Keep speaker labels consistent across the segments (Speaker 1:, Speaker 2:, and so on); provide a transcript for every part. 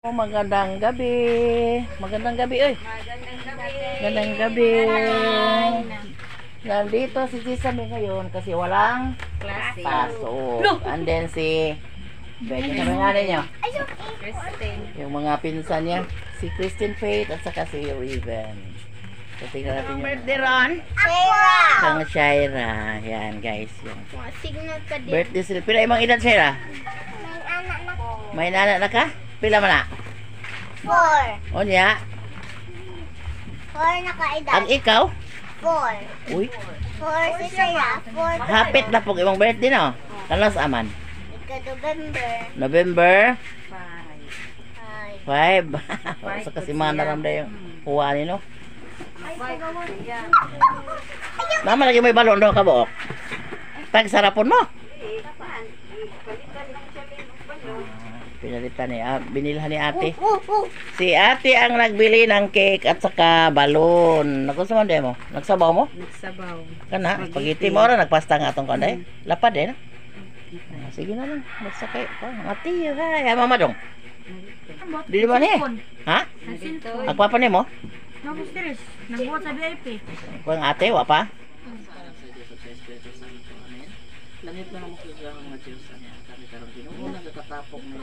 Speaker 1: Magandang gabi. Magandang gabi, oy. Magandang gabi. Nandito si Sisame ngayon kasi walang pasok. And then si Becky na mga niyo. Yung mga pinsan niya, si Christine Faith at saka si Raven. So tingnan natin yung birthday ron. Kang Shaira. Yan guys. Yung birthday sila. Pila imong edad, Shaira? May anak na ka? Pila man na?
Speaker 2: 4.
Speaker 1: O niya?
Speaker 2: 4 na kaedad.
Speaker 1: Ang ikaw?
Speaker 2: 4.
Speaker 1: Uy,
Speaker 2: 4 si Saya. 4
Speaker 1: hapit na po imong birthday no? Kalas aman?
Speaker 2: November.
Speaker 1: November 5. So kasi mga naramda yung kuha ni no? Mama lagi may balon daw ka buok. Pagsarapon mo? Pinalitan ni binilhan ni ate. Si ate ang nagbili ng cake at saka balon. Nagustuhan mo? Nagsabaw mo?
Speaker 3: Nagsabaw.
Speaker 1: Kana, spaghetti mo ora nagpasta nga atong kanday. Lapad eh. Sige na lang. Basta kay ati ha. Ya mama dong. Di man eh. Ha? Agpapa ni mo?
Speaker 3: Nakustres. Nagbuhat sa VIP.
Speaker 1: Kung ate wa pa? Langit na mo kaya ang mga Diyos niya. Kami karon Ginoo nagkatapok ni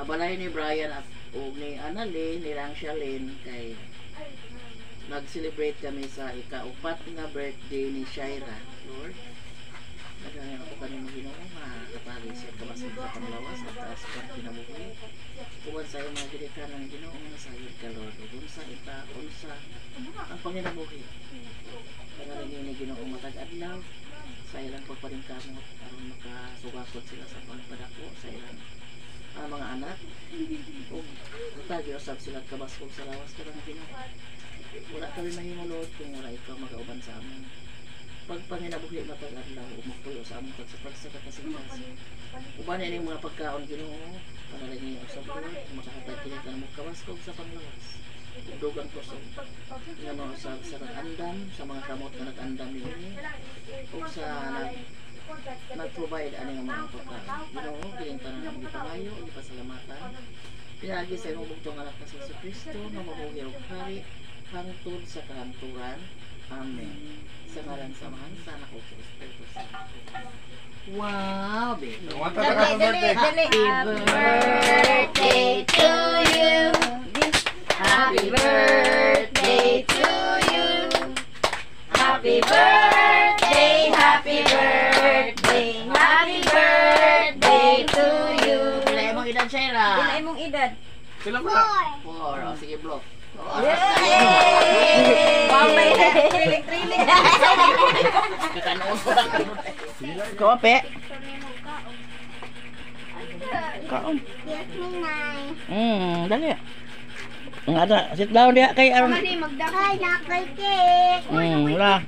Speaker 1: balay ni Brian at ni Annalyn, ni Rangshalyn kay nag-celebrate kami sa ika-upat nga birthday ni Shaira. Lord, naghahanap ako kanina Ginoo makatali siya kamasig sa panglawas at taas kang kinabuhi. Kuwan sa iyo mga gilikan ng Ginoo nga sayod ka Lord. Unsa ita, unsa ang panginabuhi. Pangalan ni Ginoo matag-adlaw sa ilang pagparingkamot aron makasugasot sila sa pagpadako sa ilang mga anak o tagi usab sila kabaskog sa lawas karang Ginoo. Wala kami mahimulod kung wala ikaw magauban sa amin. Pagpanginabuhi matag-adlaw umapuyo sa among pagsapag kasingkas. Uban ining mga pagkaon Ginoo panalangin usab ko makahatag kini kanimo kabaskog sa panglawas. Dugang kusog nga mga sa nag-andam sa mga kamot na nag-andam niini o sa nag-provide ani nga mga pagkain. Ginoo giling tanan ang gipangayo ug pasalamatan. Pinagi sa imong bugtong anak na sa Kristo nga mabuhi og hari hangtod sa kahanturan. Amen. Sa ngalan sa Ama sa Anak ug sa Espiritu Santo. Wow, baby.
Speaker 2: Happy birthday to you. Happy birthday to you. Happy birthday, happy birthday, happy birthday to you.
Speaker 1: Pila imong edad, Shaira?
Speaker 3: Pila imong edad?
Speaker 4: Sila ba?
Speaker 1: 4. O, sige, block.
Speaker 3: Mamay na. Triling-triling.
Speaker 1: Kakanoon ko lang. Ikaw, Ape? Kaon.
Speaker 2: Yes, Minay.
Speaker 1: Dali. Nga ada, sit down dia kay aron.
Speaker 2: Hi, nakay cake.
Speaker 1: Wala.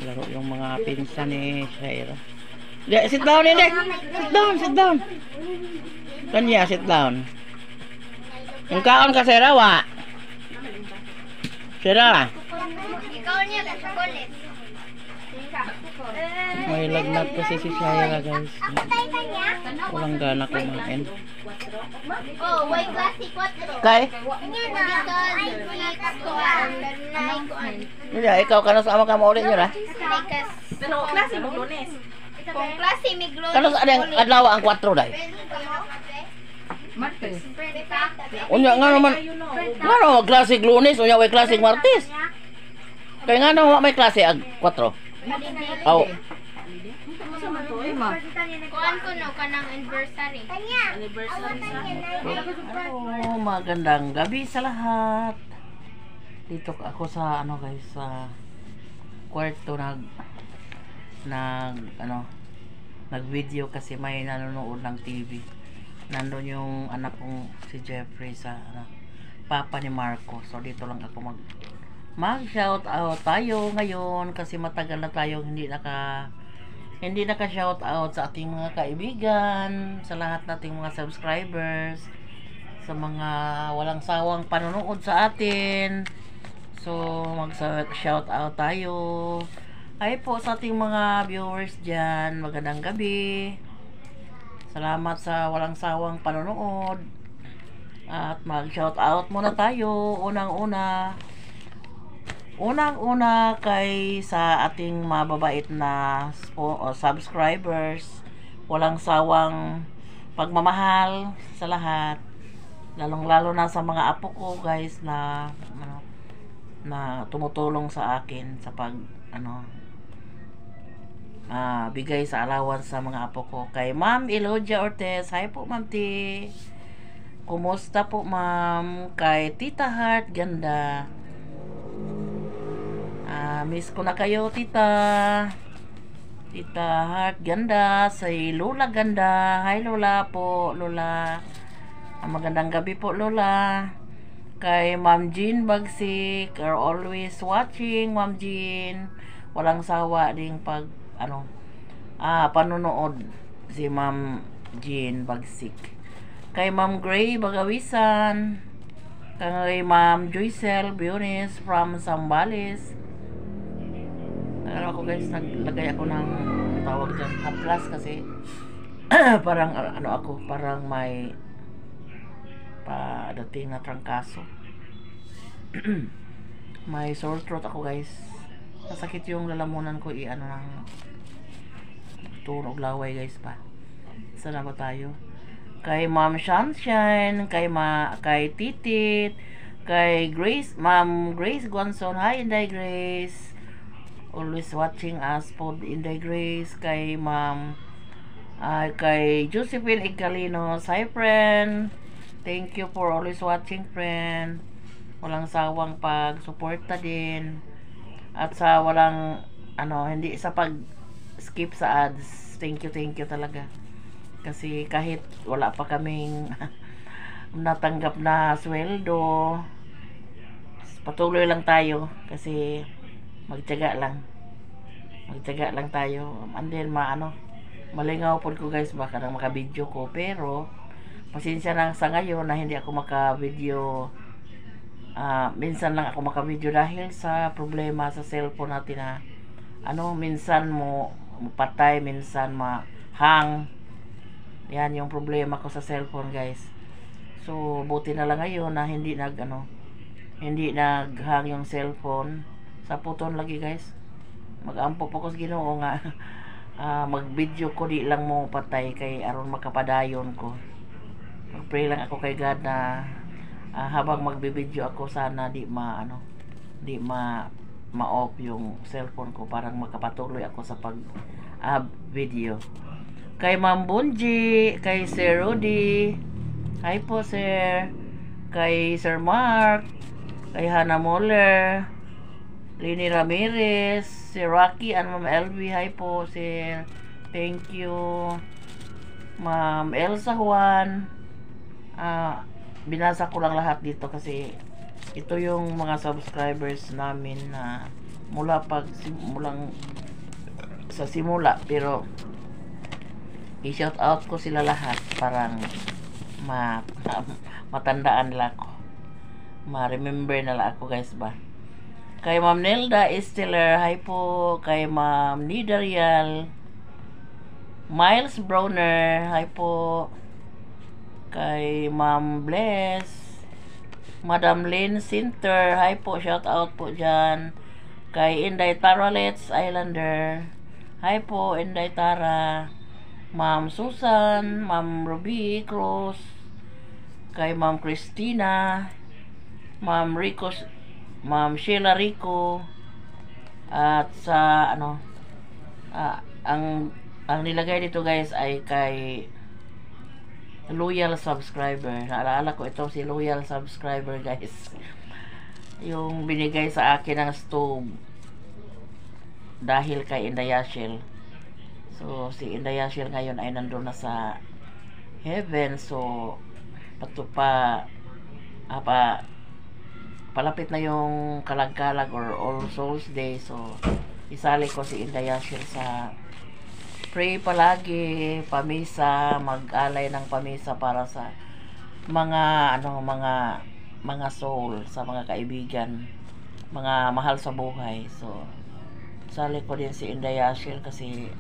Speaker 1: Laro yung mga pinsan ni Shaira. Dia, sit down ni, Dek. Sit down. Kanya, sit down. Yung kaon ka, Shaira, wa? Shaira,
Speaker 2: Ikaw niya, chocolate.
Speaker 1: may lagnat kasi si Shaira, guys.
Speaker 2: Patay ka niya?
Speaker 1: Walang gana kumain.
Speaker 2: Oh, white classic 4.
Speaker 1: Kay? Hindi, ikaw ka na sa ama ka mo ulit nyo, ha?
Speaker 3: Pero klase mo Lunes.
Speaker 2: Kung klase may glory.
Speaker 1: Kano sa adang adlaw ang 4 day?
Speaker 3: Martes.
Speaker 1: Unya nga naman. Nga naman classic Lunes, unya way classic Martes. Kaya nga naman may klase ag 4. Aw.
Speaker 3: Sa man to, ma.
Speaker 2: Kuan ko no kanang anniversary. Kanya.
Speaker 3: Anniversary sa.
Speaker 1: Oh, magandang gabi sa lahat. Dito ako sa ano guys sa kwarto nag-video kasi may nanonood ng TV. Nandun yung anak kong si Jeffrey sa papa ni Marco. So dito lang ako mag-shout out tayo ngayon kasi matagal na tayong hindi naka shout out sa ating mga kaibigan, sa lahat nating mga subscribers, sa mga walang sawang panonood sa atin. So mag-shout out tayo. Ay po sa ating mga viewers dyan, magandang gabi. Salamat sa walang sawang panonood. At mag-shout out muna tayo. Unang-una kay sa ating mababait na subscribers. Walang sawang pagmamahal sa lahat. Lalong-lalo na sa mga apo ko guys na na tumutulong sa akin sa bigay sa allowance sa mga apo ko. Kay Ma'am Elodia Ortez, hi po Ma'am T. Kumusta po Ma'am? Kay Tita Heart Ganda, miss ko na kayo Tita Heart Ganda. Say Lola Ganda, hi Lola po Lola. Magandang gabi po Lola. Kay Ma'am Jean Bagsik, are always watching Ma'am Jean. Walang sawa ding panonood si Ma'am Jean Bagsik. Kay Ma'am Gray Bagawisan. Kay Ma'am Joycel Biones from Zambales. Ako guys, naglagay ako ng tawag dyan, haplas kasi parang parang may padating na trangkaso. May sore throat ako guys. Nasakit yung lalamunan ko ng tunog laway guys pa. Sana ba tayo? Kay Ma'am Sunshine, kay Titit, kay Grace, Ma'am Grace Gonson, hi Inday Grace. Always watching us po Inday Grace. Kay Ma'am kay Josephine Igalino, hi friend. Thank you for always watching friend. Walang sawang pag-suporta din. At sa walang hindi sa pag-skip sa ads. Thank you talaga. Kasi kahit wala pa kaming natanggap na sweldo, patuloy lang tayo kasi magtiyaga lang tayo. And then malingaw po ko guys, baka nang maka-video ko, pero pasensya na sa ngayon na hindi ako maka-video. Minsan lang ako maka-video dahil sa problema sa cellphone natin na minsan mo patay, minsan ma-hang. Yan yung problema ko sa cellphone guys. So buti na lang ngayon na hindi nag-hang yung cellphone. Sa puton lagi guys. Mag-ampo po ko sa Ginoo nga mag-video ko di lang mo patay kay aron makapadayon ko. Mag-pray lang ako kay God na habang magbi-video ako sana di ma-off yung cellphone ko, parang makapatuloy ako sa video. Kay Ma'am Bunji, kay Sir Rudy, hi po sir. Kay Sir Mark, kay Hannah Moller, Lini Ramirez, si Rocky and Ma'am LV, hi po sir. Thank you. Ma'am Elsa Juan, binasa ko lang lahat dito kasi ito yung mga subscribers namin na mulang sa simula, pero i-shout out ko sila lahat parang matandaan nila ako, ma-remember nila ako guys ba. Kay Ma'am Nelda Estiller, hi po. Kay Ma'am Nidarial, Miles Browner, hi po. Kay Ma'am Bless, Madam Lynn Sinter, hi po, shout out po dyan. Kay Inday Tara Let's Islander, hi po Inday Tara. Ma'am Susan, Ma'am Ruby Cruz, kay Ma'am Christina, Ma'am Rico, Ma'am Sheila Rico, at sa ang nilagay dito guys ay kay loyal subscriber. Naalala ko ito si loyal subscriber guys. Yung binigay sa akin ng stove dahil kay Inday Yashel. So si Inday Yashel ngayon ay nandun na sa heaven. So palapit na yung kalag-kalag or All Souls Day. So isali ko si Inday Yashel sa pray palagi, pamisa, mag-alay ng pamisa para sa mga mga soul, sa mga kaibigan, mga mahal sa buhay. So sali ko din si Inday Yashel kasi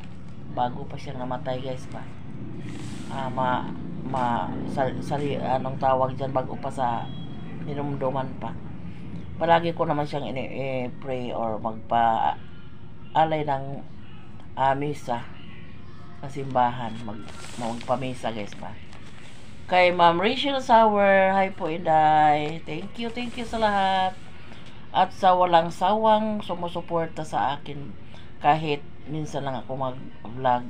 Speaker 1: bago pa siyang namatay guys pa. anong tawag dyan, bago pa sa ninumduman pa. Palagi ko naman siyang pray or magpa-alay ng misa sa simbahan, magpamisa guys ba. Kay Ma'am Rachel Sauer, hi po Inday. Thank you sa lahat. At sa walang sawang sumusuporta sa akin kahit minsan lang ako mag-vlog.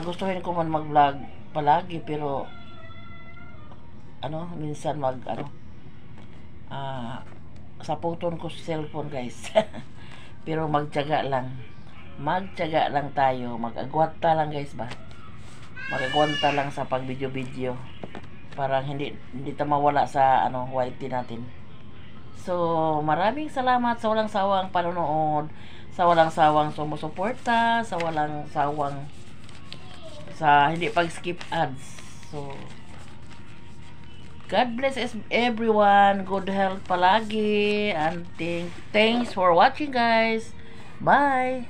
Speaker 1: Gustuhin ko man mag-vlog palagi pero minsan saputon ko sa cellphone guys. Pero magtiyaga lang tayo, mag-agwanta lang guys ba, mag-agwanta lang sa pag video parang hindi ta mawala sa YT natin. So maraming salamat sa walang sawang panonood, sa walang sawang sumusuporta, sa walang sawang sa hindi pag-skip ads. So God bless everyone, good health palagi, and thanks for watching guys. Bye.